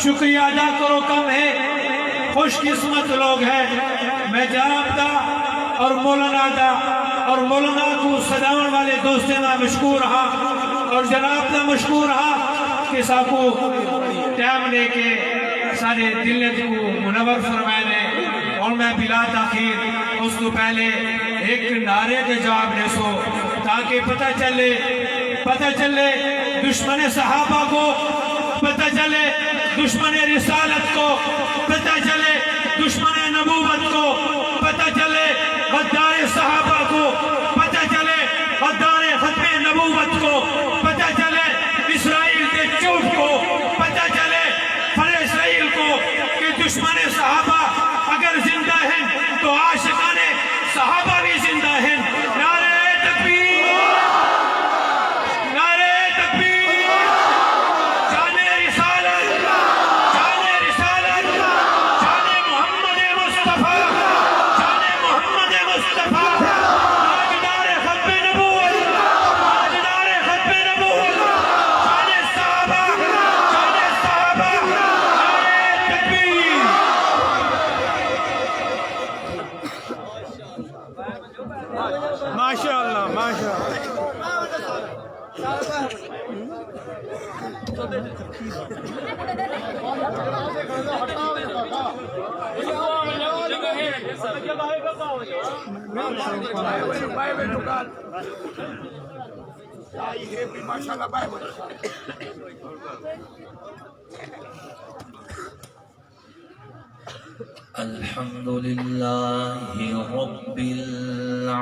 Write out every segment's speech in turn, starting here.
شکریہ ادا کرو کم ہے، خوش قسمت لوگ ہیں۔ میں جناب دا اور مولانا دا اور مولانا کو سجاون والے دوستوں کا مشکور ہاں، اور جناب دا مشکور ہاں کہ ساکو ٹائم لے کے سارے دلت کو منور فرمائے نے۔ اور میں بلا تاخیر اس کو پہلے ایک نعرے کے جواب دے سو تاکہ پتہ چلے دشمن صحابہ کو، پتہ چلے دشمن رسالت کو، پتہ چلے دشمن نبوت کو، پتہ چلے غدار صحابہ کو، پتہ چلے غدار ختم نبوت کو، پتہ چلے اسرائیل کے جھوٹ کو، پتہ چلے فر اسرائیل کو کہ دشمن صحابہ اگر زندہ ہیں تو عاشقان صحابہ بھی زندہ ہیں۔ نعرہ تکبیر، نعرہ تکبیر، شان رسالت، شان رسالت، شان محمد مصطفیٰ، شان محمد مصطفیٰ، تاجدار ختم نبوت، تاجدار ختم نبوت، شان صحابہ، شان صحابہ، نعرہ تکبیر۔ ماشاءاللہ ماشاءاللہ۔ الحمد لله رب العالمين،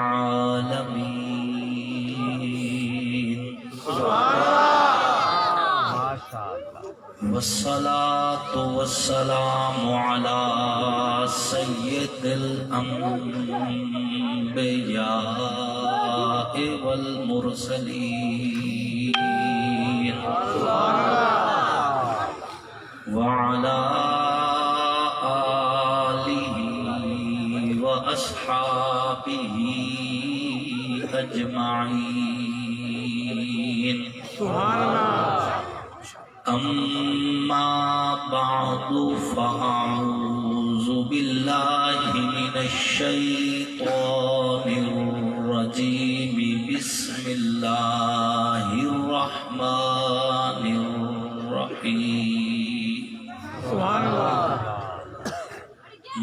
والصلاة والسلام على سيد الأنبياء والمرسلين، وعلى وأصحابه أجمعين، أما بعد فأعوذ بالله من الشيطان الرجيم، بسم الله الرحمن الرحيم۔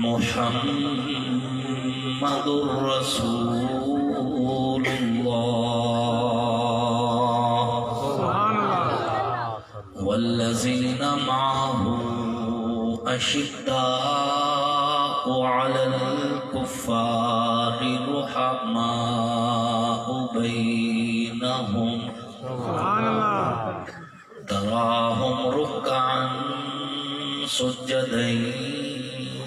محمد رسول الله، والذين معه أشداء على الكفار رحماء بينهم، تراهم ركعا سجدا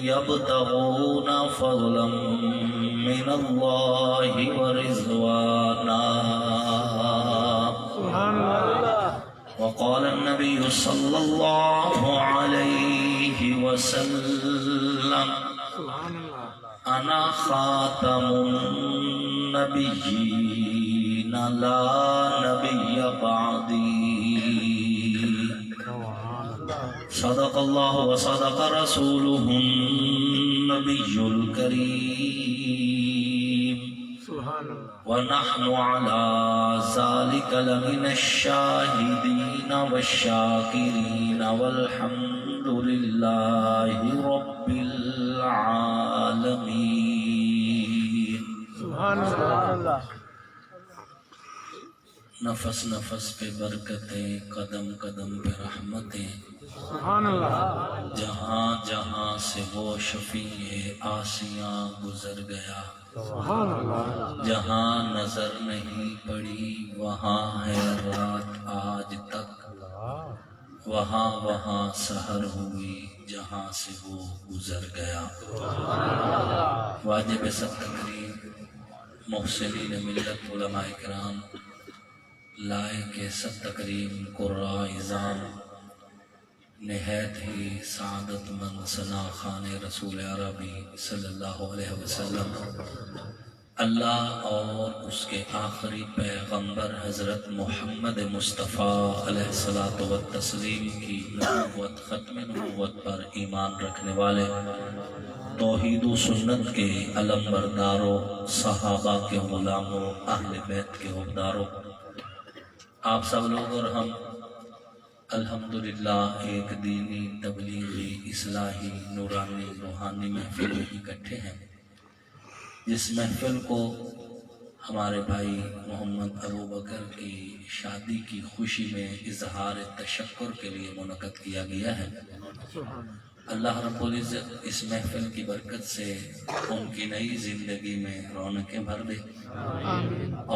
يبتغون فضلا من الله ورضوانا۔ وقال النبي صلى الله عليه وسلم: أنا خاتم النبيين لا نبي بعدي۔ صدق الله وصدق رسوله النبي الكريم، ونحن على ذلك لمن الشاهدين والشاكرين، والحمد لله رب العالمين۔ سبحان اللہ۔ نفس نفس پہ برکتیں، قدم قدم پہ رحمتیں، سبحان اللہ۔ جہاں جہاں سے وہ شفیع آسیاں گزر گیا، سبحان اللہ۔ جہاں نظر نہیں پڑی وہاں ہے رات آج تک، وہاں وہاں سحر ہوئی جہاں سے وہ گزر گیا۔ واجب سب تقریب محسنین ملت علماء کرام، لائے کے سب تقریب قراء اعظام، نہایت ہی سعادت مند ثنا خان رسول عربی صلی اللہ علیہ وسلم، اللہ اور اس کے آخری پیغمبر حضرت محمد مصطفیٰ علیہ الصلوۃ والتسلیم کی نبوت، ختم نبوت پر ایمان رکھنے والے توحید و سنت کے علم برداروں، صحابہ کے غلاموں، اہل بیت کے حقداروں، آپ سب لوگ اور ہم الحمدللہ ایک دینی، تبلیغی، اصلاحی، نورانی، روحانی محفل میں اکٹھے ہیں، جس محفل کو ہمارے بھائی محمد ابو بکر کی شادی کی خوشی میں اظہار تشکر کے لیے منعقد کیا گیا ہے۔ اللہ رب العزت اس محفل کی برکت سے ان کی نئی زندگی میں رونقیں بھر دے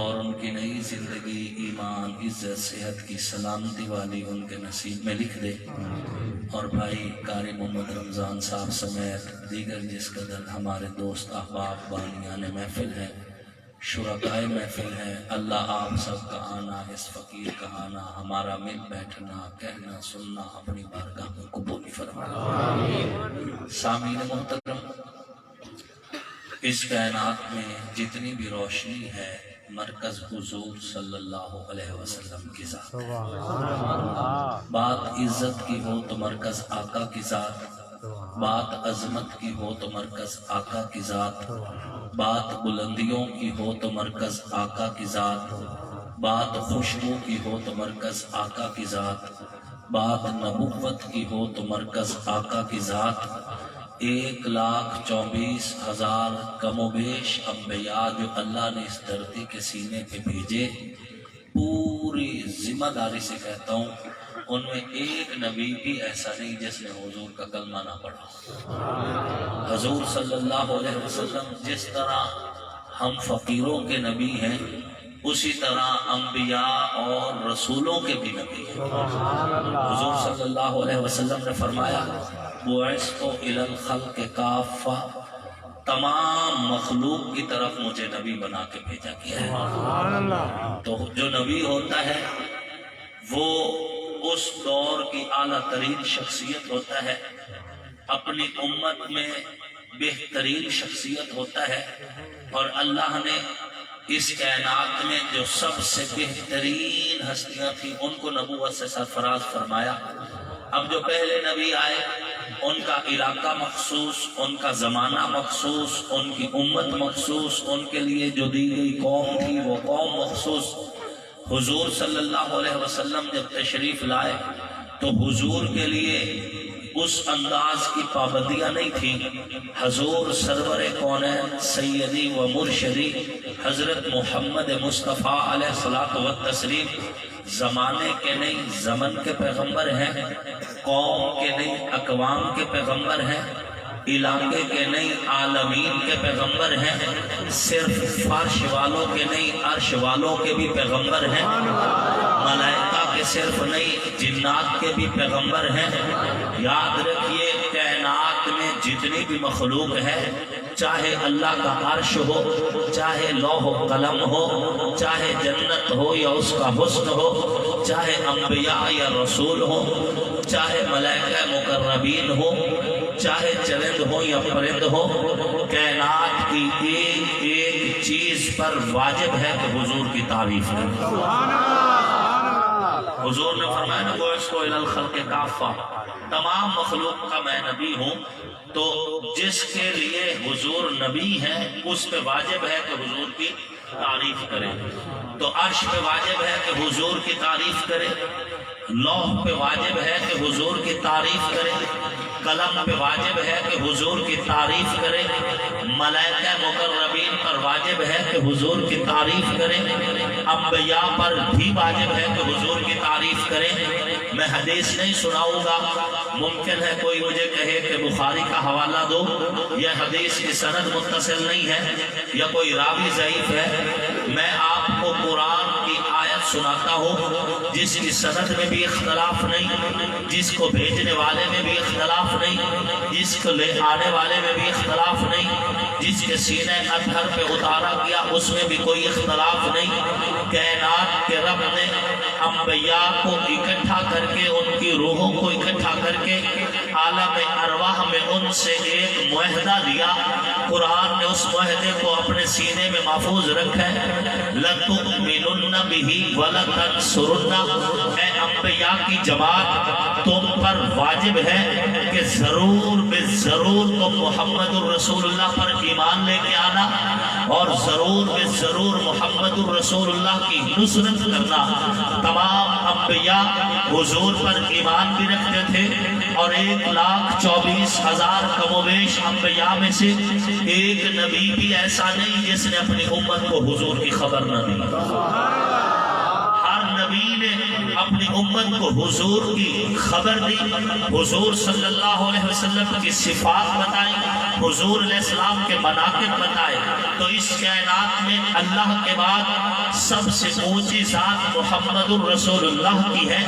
اور ان کی نئی زندگی ایمان، عزت، صحت کی سلامتی والی ان کے نصیب میں لکھ دے، اور بھائی قاری محمد رمضان صاحب سمیت دیگر جس قدر ہمارے دوست احباب بانیان محفل ہیں، شرکائے محفل ہیں، اللہ آپ سب کا آنا، اس فقیر کا آنا، ہمارا مل بیٹھنا، کہنا، سننا اپنی بارگاہ میں قبول فرمائے۔ سامعین محترم، اس کائنات میں جتنی بھی روشنی ہے مرکز حضور صلی اللہ علیہ وسلم کی ذات ہے۔ بات عزت کی ہو تو مرکز آقا کی ذات، بات عظمت کی ہو تو مرکز آقا کی ذات، بات بلندیوں کی ہو تو مرکز آقا کی ذات، بات خوشبو کی ہو تو مرکز آقا کی ذات، بات نبوت کی ہو تو مرکز آقا کی ذات۔ 1,24,000 کم و بیش انبیاء جو اللہ نے اس دھرتی کے سینے پہ بھیجے، پوری ذمہ داری سے کہتا ہوں ان میں ایک نبی بھی ایسا نہیں جس نے حضور کا کلمہ نہ پڑھا۔ حضور صلی اللہ علیہ وسلم جس طرح ہم فقیروں کے نبی ہیں، اسی طرح انبیاء اور رسولوں کے بھی نبی ہیں۔ حضور صلی اللہ علیہ وسلم نے فرمایا بعثت الی الخلق کافہ، تمام مخلوق کی طرف مجھے نبی بنا کے بھیجا گیا ہے۔ تو جو نبی ہوتا ہے وہ اس دور کی اعلیٰ ترین شخصیت ہوتا ہے، اپنی امت میں بہترین شخصیت ہوتا ہے، اور اللہ نے اس کائنات میں جو سب سے بہترین ہستیاں تھیں ان کو نبوت سے سرفراز فرمایا۔ اب جو پہلے نبی آئے ان کا علاقہ مخصوص، ان کا زمانہ مخصوص، ان کی امت مخصوص، ان کے لیے جو دی گئی قوم تھی وہ قوم مخصوص۔ حضور صلی اللہ علیہ وسلم جب تشریف لائے تو حضور کے لیے اس انداز کی پابندیاں نہیں تھیں۔ حضور سرور کونین سیدی و مرشدی حضرت محمد مصطفیٰ علیہ الصلوۃ والتسلیم زمانے کے نہیں زمن کے پیغمبر ہیں، قوم کے نہیں اقوام کے پیغمبر ہیں، علاقے کے نہیں عالمین کے پیغمبر ہیں، صرف فرش والوں کے نہیں عرش والوں کے بھی پیغمبر ہیں، ملائکہ کے صرف نہیں جنات کے بھی پیغمبر ہیں۔ یاد رکھیے کائنات میں جتنی بھی مخلوق ہے، چاہے اللہ کا عرش ہو، چاہے لوح و قلم ہو، چاہے جنت ہو یا اس کا حسن ہو، چاہے انبیاء یا رسول ہو، چاہے ملائکہ مقربین ہو، چاہے چرند ہو یا پرند ہو، کائنات کی ایک ایک چیز پر واجب ہے کہ حضور کی تعریف کریں۔ حضور نے فرمایا نا بعثت الی الخلق کافہ، تمام مخلوق کا میں نبی ہوں، تو جس کے لیے حضور نبی ہیں اس پہ واجب ہے کہ حضور کی تعریف کرے۔ تو عرش پہ واجب ہے کہ حضور کی تعریف کرے، لوح پہ واجب ہے کہ حضور کی تعریف کرے، قلم پہ واجب ہے کہ حضور کی تعریف کرے، ملائکہ مقربین پر واجب ہے کہ حضور کی تعریف کرے، انبیاء پر بھی واجب ہے کہ حضور کی تعریف کرے۔ میں حدیث نہیں سناؤں گا، ممکن ہے کوئی مجھے کہے کہ بخاری کا حوالہ دو، یہ حدیث کی سند متصل نہیں ہے یا کوئی راوی ضعیف ہے۔ میں آپ کو قرآن کی آیت سناتا ہوں جس کی سند میں بھی اختلاف نہیں، جس کو بھیجنے والے میں بھی اختلاف نہیں، جس کو لے آنے والے میں بھی اختلاف نہیں، جس کے سینے اطہر پہ اتارا گیا اس میں بھی کوئی اختلاف نہیں۔ کائنات کے رب نے انبیاء کو اکٹھا کر کے، ان کی روحوں کو اکٹھا کر کے عالم ارواح میں ان سے ایک معاہدہ لیا، قرآن نے اس معاہدے کو اپنے سینے میں محفوظ رکھا ہے، لَتُؤْمِنُنَّ بِهِ وَلَتَنْصُرُنَّ، اے انبیاء کی جماعت تم پر واجب ہے کہ ضرور بے ضرور تم محمد الرسول اللہ پر ایمان لے کے آنا، اور ضرور بے ضرور محمد الرسول اللہ کی نصرت کرنا۔ تمام انبیاء حضور پر ایمان بھی رکھتے تھے، اور 1,24,000 کم و بیش انبیاء میں سے ایک نبی بھی ایسا نہیں جس نے اپنی امت کو حضور کی خبر نہ دی۔ ہر نبی نے اپنی امت کو حضور کی خبر دی، حضور صلی اللہ علیہ وسلم کی صفات بتائی، حضور علیہ السلام کے مناقب بتائے۔ تو اس کائنات میں اللہ کے بعد سب سے اونچی ذات محمد الرسول اللہ کی ہے۔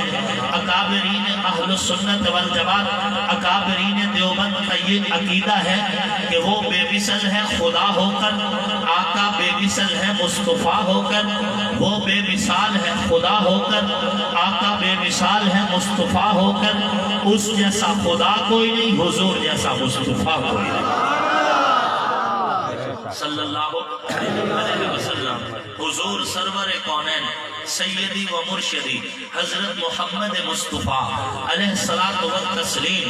اکابرین اہل السنت والجماعت، اکابرین دیوبند کا یہ عقیدہ ہے کہ وہ بے مثل ہے خدا ہو کر، آقا بے مثل ہے مصطفیٰ ہو کر، وہ بے مثال ہے خدا ہو کر، آقا بے مثال ہے مصطفیٰ ہو کر، اس جیسا خدا کوئی نہیں، حضور جیسا مصطفیٰ کوئی نہیں صلی اللہ علیہ وسلم۔ حضور سرور کونین سیدی و مرشدی حضرت محمد مصطفیٰ علیہ الصلوۃ والتسلیم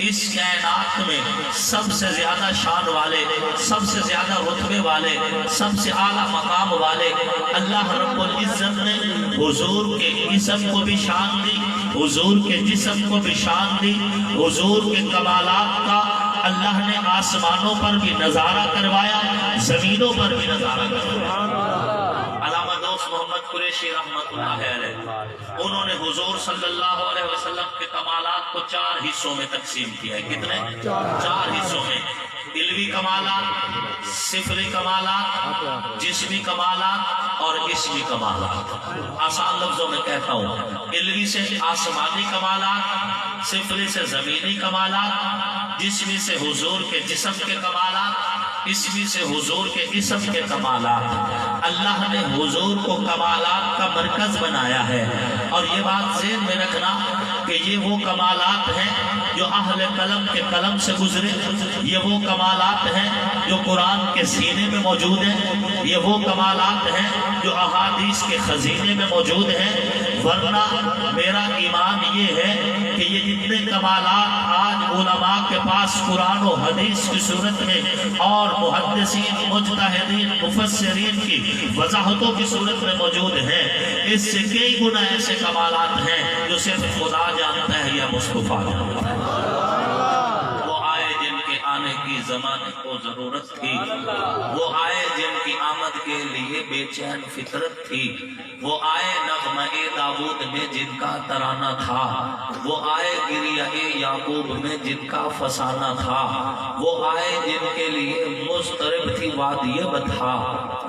اس کائنات میں سب سے زیادہ شان والے، سب سے زیادہ رتبے والے، سب سے اعلیٰ مقام والے۔ اللہ رب العزت نے حضور کے اسم کو بھی شان دی، حضور کے جسم کو بھی شان دی، حضور کے کمالات کا اللہ نے آسمانوں پر بھی نظارہ کروایا، زمینوں پر بھی نظارہ کروایا۔ علامہ دوست محمد قریشی رحمت اللہ علیہ، انہوں نے حضور صلی اللہ علیہ وسلم کے کمالات کو 4 حصوں میں تقسیم کیا ہے۔ کتنے؟ 4 حصوں میں۔ علوی کمالات، صفری کمالات، جسمی کمالات اور اسمی کمالات۔ آسان لفظوں میں کہتا ہوں، علوی سے آسمانی کمالات، صفری سے زمینی کمالات، جسمی سے حضور کے جسم کے کمالات، اسمی سے حضور کے اسم کے کمالات۔ اللہ نے حضور کو کمالات کا مرکز بنایا ہے، اور یہ بات ذہن میں رکھنا کہ یہ وہ کمالات ہیں جو اہل قلم کے قلم سے گزرے، یہ وہ کمالات ہیں جو قرآن کے سینے میں موجود ہیں، یہ وہ کمالات ہیں جو احادیث کے خزینے میں موجود ہیں۔ ورنہ میرا ایمان یہ ہے کہ یہ جتنے کمالات آج علماء کے پاس قرآن و حدیث کی صورت میں اور محدثین، مجتہدین، مفسرین کی وضاحتوں کی صورت میں موجود ہیں، اس سے کئی گنا ایسے کمالات ہیں جو صرف خدا جانتا ہے یا مصطفیٰ جانتا ہے۔ وہ آئے جن کے آنے کی زمانے کو ضرورت تھی، وہ آئے جن کی آمد کے لیے بے چین فطرت تھی، وہ آئے نغمہ داود میں جن کا ترانہ تھا، وہ آئے گریہ یعقوب میں جن کا فسانہ تھا، وہ آئے جن کے لیے مضطرب تھی وادی بطحا،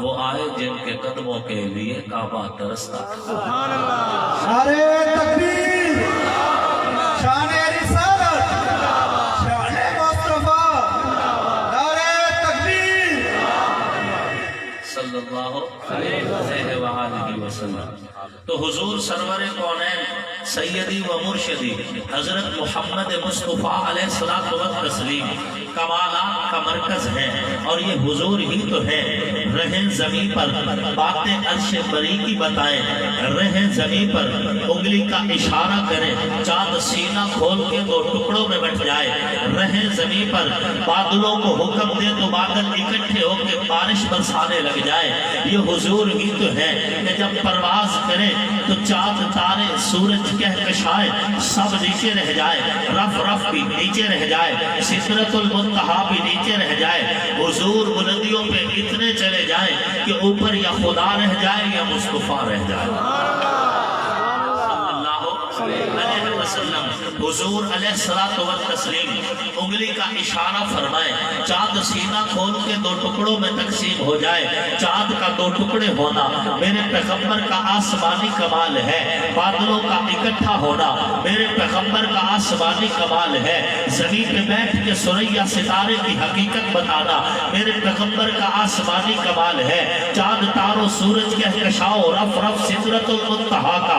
وہ آئے جن کے قدموں کے لیے کعبہ ترستا تھا۔ نعرے تکبیر، شان رسالت، شان مصطفیٰ، نعرے تکبیر صلی اللہ علیہ وآلہ وسلم۔ تو حضور سرور کونین سیدی و مرشدی حضرت محمد مصطفیٰ علیہ الصلوۃ والتسلیم کمالات کا مرکز ہے، اور یہ حضور ہی تو ہے۔ رہیں زمین پر باتیں عرش بری کی بتائیں، رہیں زمین پر انگلی کا اشارہ کریں، چاند سینہ کھول کے 2 ٹکڑوں میں بٹ جائے، رہیں زمین پر بادلوں کو حکم دے تو بادل اکٹھے ہو کے بارش برسانے لگ جائے۔ یہ حضور ہی تو ہے کہ جب پرواز کرے تو چاند تارے سورج کہکشائے سب نیچے رہ جائے، رف رف بھی نیچے رہ جائے، سدرۃ المنتہا بھی نیچے رہ جائے۔ حضور بلندیوں پہ اتنے چلے جائیں کہ اوپر یا خدا رہ جائے یا مصطفیٰ رہ جائے۔ علیہ وسلم حضور علیہ الصلوۃ والتسلیم انگلی کا اشارہ فرمائے، چاند سینہ کھول کے 2 ٹکڑوں میں تقسیم ہو جائے۔ چاند کا 2 ٹکڑے ہونا میرے پیغمبر کا آسمانی کمال ہے، بادلوں کا اکٹھا ہونا میرے پیغمبر کا آسمانی کمال ہے، زمین پہ بیٹھ کے سوریا ستارے کی حقیقت بتانا میرے پیغمبر کا آسمانی کمال ہے، چاند تاروں سورج کے کشاؤ رف رف سدرۃ المنتہا کا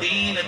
3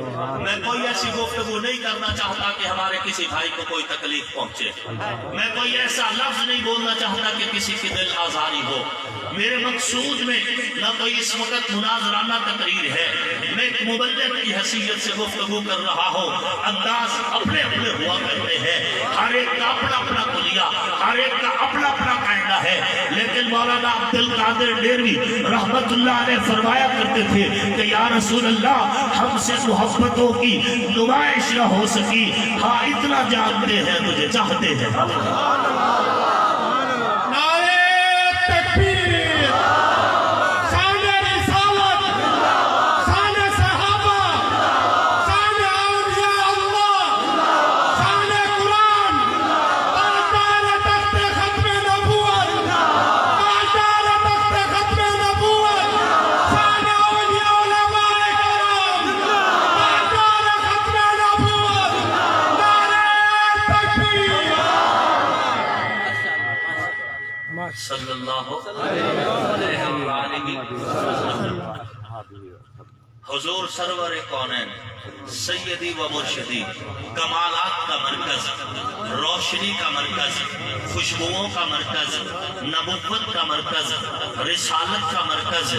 میں کوئی ایسی گفتگو نہیں کرنا چاہتا کہ ہمارے کسی بھائی کو کوئی تکلیف پہنچے. میں کوئی ایسا لفظ نہیں بولنا چاہتا کہ کسی کی دل آزاری ہو. میرے مقصود میں نہ کوئی اس وقت مناظرانہ تقریر ہے. میں ایک مبلغ کی حیثیت سے گفتگو کر رہا ہوں. انداز اپنے اپنے ہوا کرتے ہیں. ہر ایک کا اپنا اپنا کلیہ، ہر ایک کا اپنا اپنا قاعدہ ہے. لیکن مولانا عبد القادر ڈیروی رحمت اللہ علیہ فرمایا کرتے تھے کہ یا رسول اللہ ہم سے محبتوں کی نمائش نہ ہو سکی، ہاں اتنا جانتے ہیں مجھے چاہتے ہیں. صلی اللہ علیہ وسلم. حضور سرور کونین، سیدی و مرشدی، کمالات کا مرکز، روشنی کا مرکز، خوشبوؤں کا مرکز، نبوت کا مرکز، رسالت کا مرکز،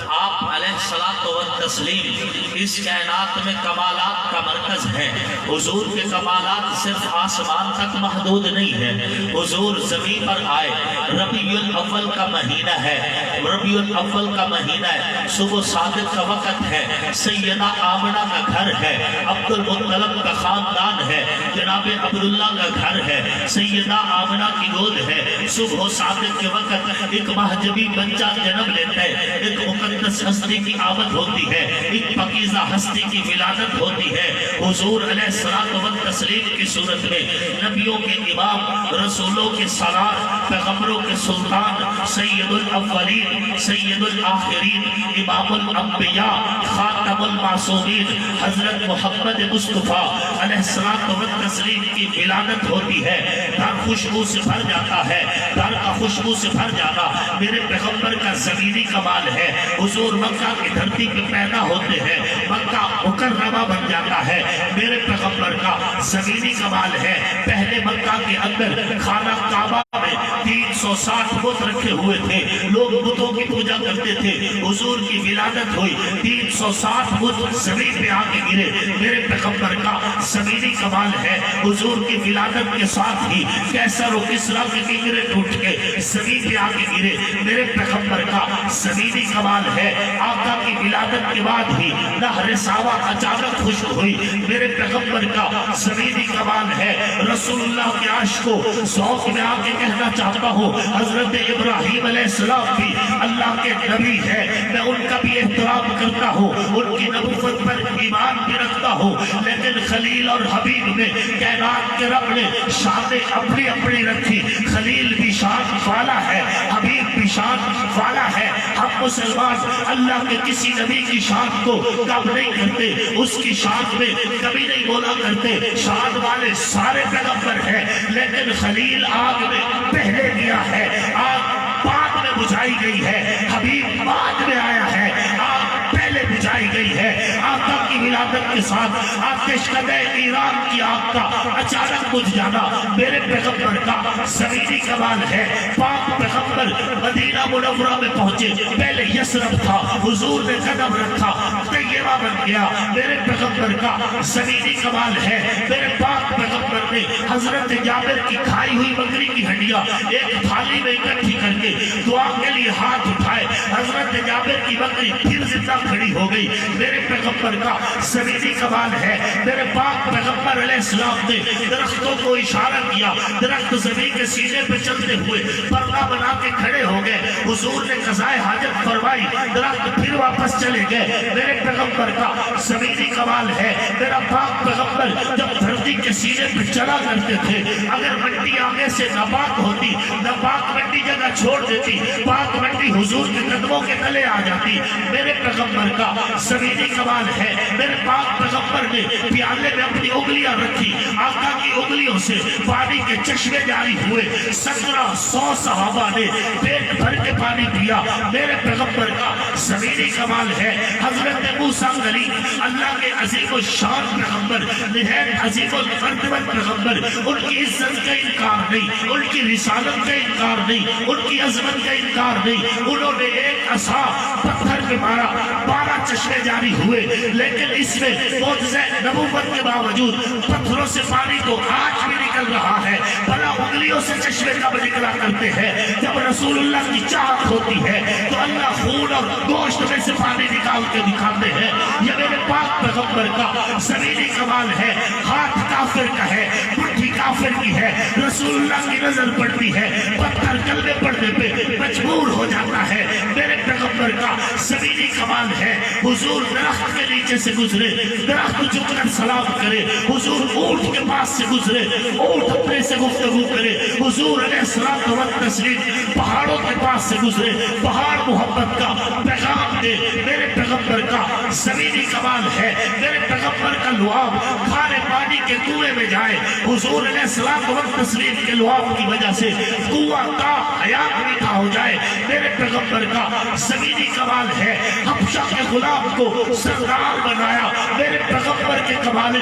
آپ علیہ الصلوۃ والتسلیم اس کائنات میں کمالات کا مرکز ہیں. حضور کے کمالات صرف آسمان تک محدود نہیں ہیں. حضور زمین پر آئے، ربیع الاول کا مہینہ ہے، ربیع الاول کا مہینہ ہے، صبح صادق کا وقت ہے، سیدہ آمنہ کا گھر ہے، عبد المطلب کا خاندان ہے، جناب عبداللہ کا گھر ہے، سیدہ آمنہ کی گود ہے. صبح صادق کے وقت ایک مہجبی بچہ جنم لیتا ہے، ایک مقدس ہستی کی آمد ہوتی ہے، ایک پاکیزہ ہستی کی ولادت ہوتی ہے. حضور علیہ الصلوۃ والتسلیم کی صورت میں نبیوں کے امام، رسولوں کے سالار، پیغمبروں کے سلطان، سید الاولین سید الآخرین، امام الانبیاء، خاتم المعصومین حضرت محمد مصطفیٰ علیہ الصلوۃ والتسلیم کی ولادت ہوتی ہے. در خوشبو سے بھر جاتا ہے، در کا خوشبو سے بھر جانا میرے پیغمبر کا زمینی کمال ہے. حضور مکہ کی دھرتی پہ پیدا ہوتے ہیں، مکہ مکرمہ بن جاتا ہے، میرے پیغمبر کا زمینی کمال ہے. پہلے مکہ کے اندر خانہ کعبہ میں 360 بت رکھے ہوئے تھے، لوگ بتوں کی پوجا کرتے تھے. حضور کی ولادت ہوئی، 360 بت زمین پہ آ کے گرے. میرے پیغمبر کا زمینی کمال ہے. حضور کی ولادت کے ساتھ ہی کیسر و کسریٰ کے کنگرے ٹوٹ کے زمین پہ آ کے گرے. میرے پیغمبر کا زمینی کمال ہے. آقا کی ولادت کے بعد ہی نہر ساوا اچانک خشک ہوئی. میرے پیغمبر کا زمینی کمال ہے. رسول اللہ کے عاشقوں ذوق میں آ کے کہنا چاہتا ہوں، حضرت ابراہیم علیہ السلام بھی اللہ کے نبی ہے. میں ان کا بھی احترام کرتا ہوں، ان کی نبوت پر ایمان بھی رکھتا ہوں، لیکن خلیل اور حبیب میں کائنات کے رب نے شانیں اپنی اپنی رکھی. خلیل بھی شان والا ہے، حبیب بھی شان والا ہے. ہم مسلمان اللہ کے کسی نبی کی شان کو کم نہیں کرتے، اس کی شان میں کبھی نہیں بولا کرتے. شان والے سارے پیغمبر ہیں، لیکن خلیل آگ میں پہلے گیا ہے، آگ بعد میں بجھائی گئی ہے. حبیب بعد میں آیا ہے، آگ پہلے بجھائی گئی ہے. آقا کی ولادت کے ساتھ آتش کدے ایران کی آگ کا اچانک بجھ جانا میرے پیغمبر کا زمینی کمال ہے. پاک پیغمبر مدینہ منورہ میں پہنچے، پہلے یثرب تھا، حضور نے قدم رکھا، طیبہ بن گیا. میرے پیغمبر کا زمینی کمال ہے. میرے پاک پیغمبر نے حضرت جابر کی کھائی ہوئی بکری کی ہڈیاں ایک تھالی میں اکٹھی کر کے دعا کے لیے ہاتھ اٹھائے. حضرت جابر کی بکری پھر زندہ کھڑی ہو گئی. میرے پیغمبر کا زمینی کمال ہے. میرے پاک پیغمبر علیہ السلام نے درختوں کو اشارہ کیا، درخت زمین کے سینے پہ چلتے ہوئے پردہ بنا کے کھڑے ہو گئے. حضور نے قضائے حاجت فرمائی، درخت پھر واپس چلے گئے. میرے پیغمبر کا زمینی کمال ہے. میرا پاک پیغمبر جب دھرتی کے سینے پہ چلا کرتے تھے، اگر مٹی آگے سے ناپاک ہوتی، ناپاک مٹی جگہ چھوڑ دیتی، پاک مٹی حضور کے قدموں کے تلے آ جاتی. میرے پیغمبر کا زمینی کمال ہے. میرے پاک پیغمبر نے پیالے میں اپنی انگلیاں رکھی, آقا کی انگلیوں سے پانی کے چشمے جاری ہوئے. 1700 صحابہ نے پیٹ بھر کے پانی پیا. میرے پیغمبر کا زمینی کمال ہے. حضرت موسیٰ علیہ اللہ کے عظیم الشان پیغمبر, نہایت عظیم المرتبہ پیغمبر, ان کی عزت کا انکار نہیں, ان کی رسالت کا انکار نہیں, ان کی عظمت کا انکار نہیں. انہوں نے ایک عصا پتھر پہ مارا, 12 چشمے جاری ہوئے. لیکن اس میں معجزہ نبوت کے باوجود پتھروں سے پانی تو آج بھی نکل رہا ہے. بھلا انگلیوں سے چشمے کب نکلا کرتے ہیں؟ جب رسول اللہ کی چاہت ہوتی ہے تو اللہ خون اور گوشت میں سے پانی نکال کے دکھاتے ہیں. یہ میرے پاک پیغمبر کا زمینی کمال ہے. ہاتھ کافر کا ہے, مٹھی کافر کی ہے, رسول اللہ کی نظر پڑتی ہے, پتھر کلمے پڑھنے پہ مجبور ہو جاتا ہے. میرے پیغمبر کا زمینی کمال ہے. حضور درخت کے نیچے سے گزرے, درخت جھک کر سلام کرے. حضور اونٹ کے پاس سے گزرے, اونٹ اپنے سے گفتگو کرے. حضور علیہ السلام و تسلیم پہاڑوں کے پاس سے گزرے, پہاڑ محبت کا پیغام دے. میرے پیغمبر کا زمینی کمال ہے. میرے پیغمبر کا لعاب کھارے پانی کے کنویں میں جائے. حضور علیہ السلام و تسلیم کے لعاب کی وجہ سے کنواں کا حیات میٹھا ہو جائے. میرے پیغمبر کا زمینی کمال ہے. حبشہ کے غلام کو سردار بنایا. میرے پیغمبر کے کمال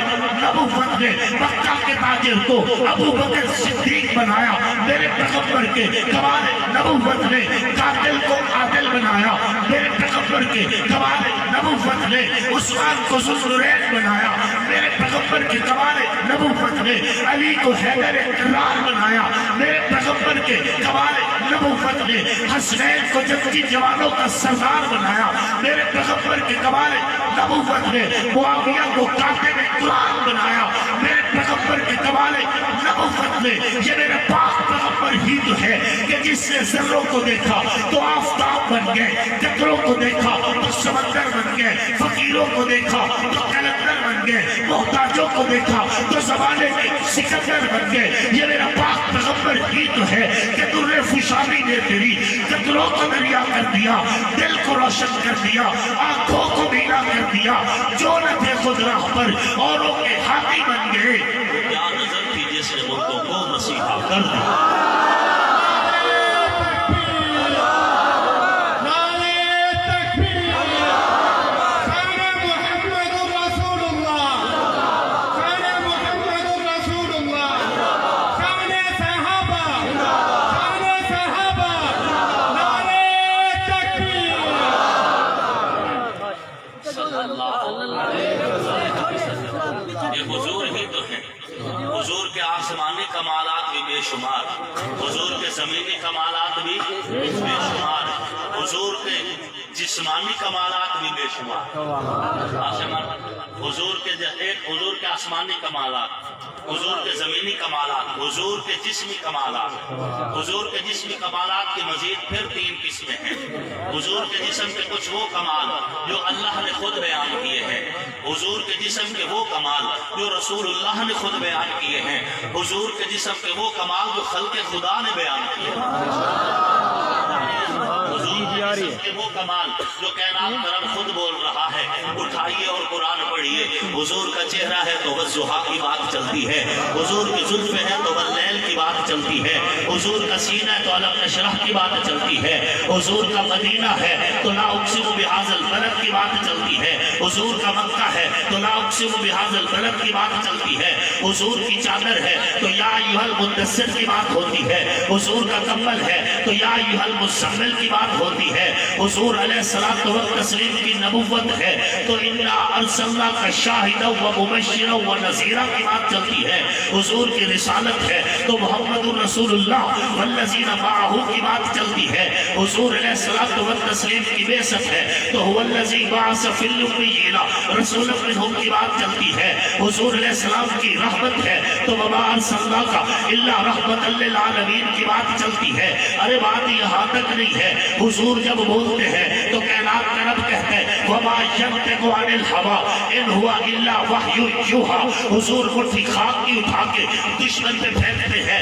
نبوت نے مکہ کے تاجر کو ابو بکر صدیق بنایا. میرے پیغمبر کے کمال نبوت نے قاتل کو عادل بنایا. میرے پیغمبر کے کمال نبوت نے عثمان کو ذوالنورین بنایا. میرے پیغمبر کے کمال نبوت نے علی کو حیدر کرار بنایا. میرے پیغمبر کے کمال نبوت نے حسنین کو جنگی جوانوں کا سردار بنایا. میرے پیغمبر کے کمال نبوت نے معاویہ کو کاتب قرآن بنایا. میرے پیغمبر کے کمال نبوت نے, یہ میرے پاک پیغمبر ہی تو ہے کہ جس نے ذروں کو دیکھا تو آفتاب بن گئے, قطروں کو دیکھا تو سمندر بن گئے, فقیروں کو دیکھا تو کلندر بن گئے, محتاجوں کو دیکھا تو زمانے کے سکندر بن گئے. یہ میرا پاک پیغمبر ہی تو ہے کہ در فشانی نے تیری قطروں کو دریا کر دیا, دل کو روشن کر دیا, آنکھوں کو بینا کر دیا. جو نہ تھے خود راہ پر اوروں کے ہاتھی بن گئے. کیا نظر تھی جس نے ملکوں کو مسیحا کر دیا. یہ حضور ہی تو ہے. حضور کے آسمانی کمالات بھی بے شمار, حضور کے زمینی کمالات بھی بے شمار, حضور کے جسمانی کمالات بھی بے شمار. حضور کے حضور کے آسمانی کمالات, حضور کے زمینی کمالات, حضور کے جسمی کمالات. حضور کے جسمی کمالات کی مزید پھر 3 قسمیں ہیں. حضور کے جسم کے کچھ وہ کمال جو اللہ نے خود بیان کیے ہیں. حضور کے جسم کے وہ کمال جو رسول اللہ نے خود بیان کیے ہیں. حضور کے جسم کے وہ کمال جو خلق خدا نے بیان کیے ہیں. حضور کے جسم کے وہ کمال جو کائنات کا رب خود بول رہا ہے. اٹھائیے اور قرآن پڑھیے. حضور کا چہرہ ہے تو والضحیٰ کی بات چلتی ہے. حضور کی زلفیں ہیں تو واللیل کی بات چلتی ہے. حضور کا سینہ ہے تو علم نشرح کی بات چلتی ہے. حضور کا مدینہ ہے تو لا اقسم بہذا البلد کی بات چلتی ہے. حضور کا مکہ ہے تو لا اقسم بہذا البلد کی بات چلتی ہے. حضور کی چادر ہے تو یا ایھا المدثر کی بات ہوتی ہے. حضور کا کمبل ہے تو یا ایھا المزمل کی بات ہوتی ہے. حضور علیہ الصلوۃ والتسلیم کی نبوت ہے تو انا ارسلناک شاہدا و مبشرا و نذیرا کی بات چلتی ہے. حضور کی رسالت ہے تو محمد رسول اللہ والذین معہ کی بات چلتی ہے. حضور علیہ الصلوۃ والتسلیم کی بعثت ہے تو هو الذی بعث فی الامیین رسولا منھم کی بات چلتی ہے. حضور علیہ السلام کی رحمت ہے تو وما ارسلناک الا رحمتا للعالمین کی بات چلتی ہے. ارے بات یہاں تک نہیں ہے. حضور جب بولتے ہیں تو کائنات کا رب کہتے ہیں وما ینطق عن الهوى ان هو الا وحی یوحی. حضور مٹھی خاک کی اٹھا کے دشمن پہ پھینکتے ہیں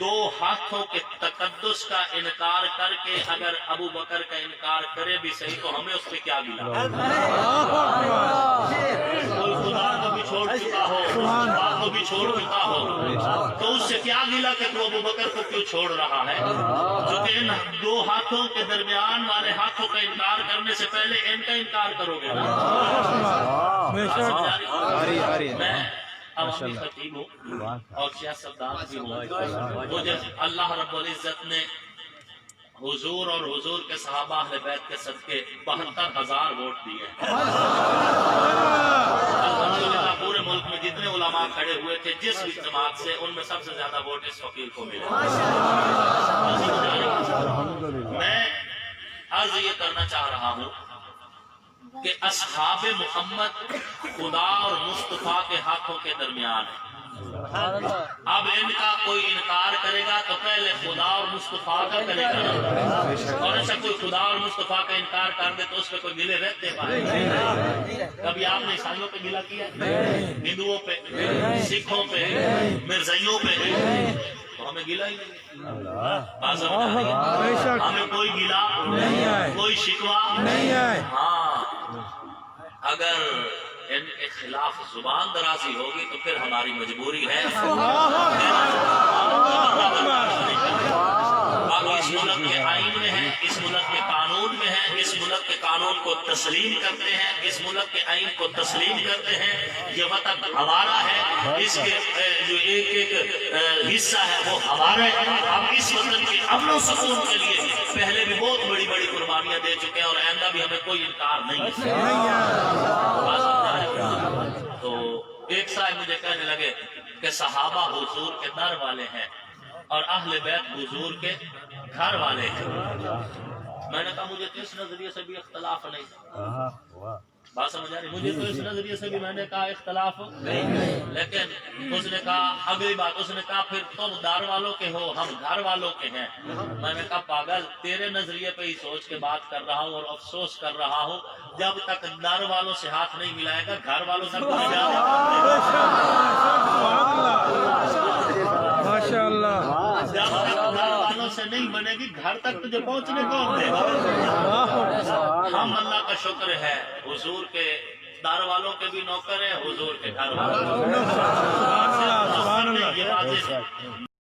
دو ہاتھوں کے تقدس کا انکار کر کے اگر ابو بکر کا انکار کرے بھی صحیح تو ہمیں اس پہ کیا گلا؟ کوئی خدا کو بھی چھوڑ چکا ہو، خدا کو بھی چھوڑ چکا ہو، تو اس سے کیا گلا کہ تو ابو بکر کو کیوں چھوڑ رہا ہے؟ جو کہ ان دو ہاتھوں کے درمیان والے ہاتھوں کا انکار کرنے سے پہلے ان کا انکار کرو گے نا؟ میں عوامی خطیب ہوں اور سیاستدان بھی ہوں. مجھے اللہ رب العزت نے حضور اور حضور کے صحابہ اہل بیت کے صدقے 72,000 ووٹ دیے. الحمدللہ پورے ملک میں جتنے علماء کھڑے ہوئے تھے جس بھی جماعت سے ان میں سب سے زیادہ ووٹ اس فقیر کو ملے. میں عرض یہ کرنا چاہ رہا ہوں کہ اصحاب محمد خدا اور مصطفیٰ کے ہاتھوں کے درمیان ہے. اب ان کا کوئی انکار کرے گا تو پہلے خدا اور مصطفیٰ کا کرے گا، اور ایسا کوئی خدا اور مصطفیٰ کا انکار کر دے تو اس پہ کوئی گلے رہتے پائے. کبھی آپ نے عیسائیوں پہ گلا کیا؟ ہندوؤں پہ، سکھوں پہ، مرزائیوں پہ؟ تو ہمیں گلا ہی نہیں. ہمیں کوئی گلا کوئی شکوہ نہیں ہے. ہاں اگر ان کے خلاف زبان درازی ہوگی تو پھر ہماری مجبوری ہے. اب اس ملک کے آئین میں ہے، اس ملک کے قانون میں ہے، اس ملک کے قانون کو تسلیم کرتے ہیں، اس ملک کے آئین کو تسلیم کرتے ہیں. یہ وطن ہمارا ہے، اس کے جو ایک ایک حصہ ہے وہ ہمارا ہے. ہم اس وطن کے امن و سکون کے لیے پہلے بھی بہت بڑی بڑی قربانیاں دے چکے ہیں اور آئندہ بھی ہمیں کوئی انکار نہیں ہے. تو ایک صاحب مجھے کہنے لگے کہ صحابہ حضور کے در والے ہیں اور اہل بیت حضور کے گھر والے ہیں. میں نے کہا مجھے تو اس نظریے سے بھی اختلاف نہیں. بات سمجھ آ رہی؟ مجھے تو اس نظریے سے بھی میں نے کہا اختلاف نہیں. لیکن اس نے کہا اگلی بات اس نے کہا پھر تم دار والوں کے ہو ہم گھر والوں کے ہیں. میں نے کہا پاگل تیرے نظریے پہ ہی سوچ کے بات کر رہا ہوں اور افسوس کر رہا ہوں جب تک دار والوں سے ہاتھ نہیں ملائے گا گھر والوں تک نہیں جائے گا. ماشاءاللہ. جب تک گھر والوں سے نہیں بنے گی گھر تک تجھے پہنچنے کون دے گا؟ ہم اللہ کا شکر ہے حضور کے دار والوں کے بھی نوکر ہیں، حضور کے گھر والوں کے.